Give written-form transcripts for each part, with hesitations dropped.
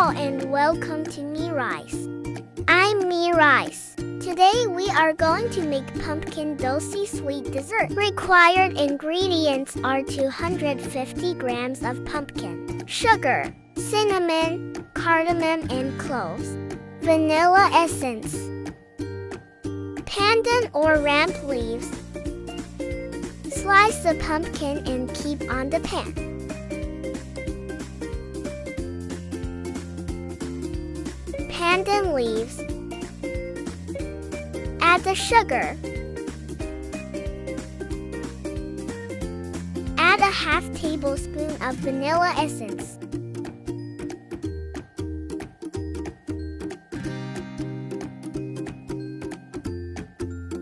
Hello and welcome to Me Rice. I'm Me Rice. Today we are going to make pumpkin dosi sweet dessert. Required ingredients are 250 grams of pumpkin, sugar, cinnamon, cardamom and cloves, vanilla essence, pandan or ramp leaves. Slice the pumpkin and keep on the pan. Pandan leaves. Add the sugar. Add a half tablespoon of vanilla essence.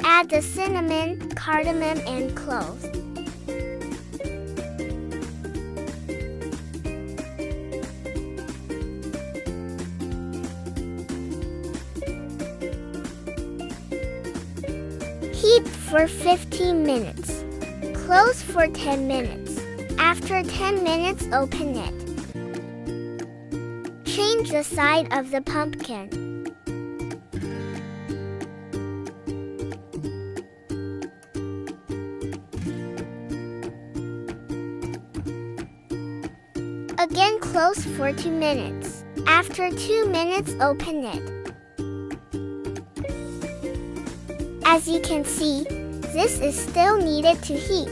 Add the cinnamon, cardamom, and cloves. Heat for 15 minutes. Close for 10 minutes. After 10 minutes, open it. Change the side of the pumpkin. Again, close for 2 minutes. After 2 minutes, open it. As you can see, this is still needed to heat.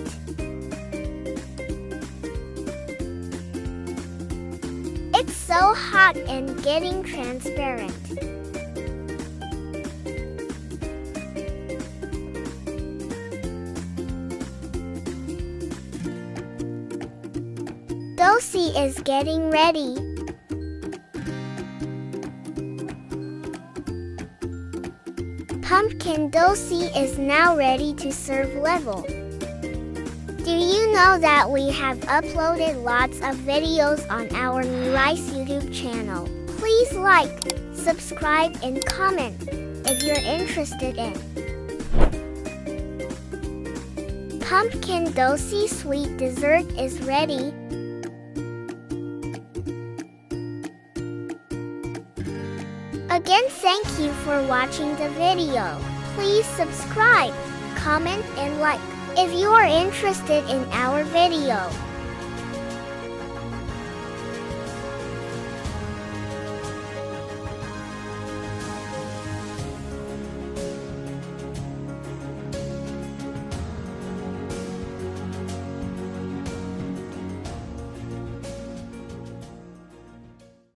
It's so hot and getting transparent. Dosi is getting ready. Pumpkin dosi is now ready to serve level. Do you know that we have uploaded lots of videos on our Me Rice YouTube channel? Please like, subscribe, and comment if you're interested in. Pumpkin dosi sweet dessert is ready. Again, thank you for watching the video. Please subscribe, comment, and like if you are interested in our video.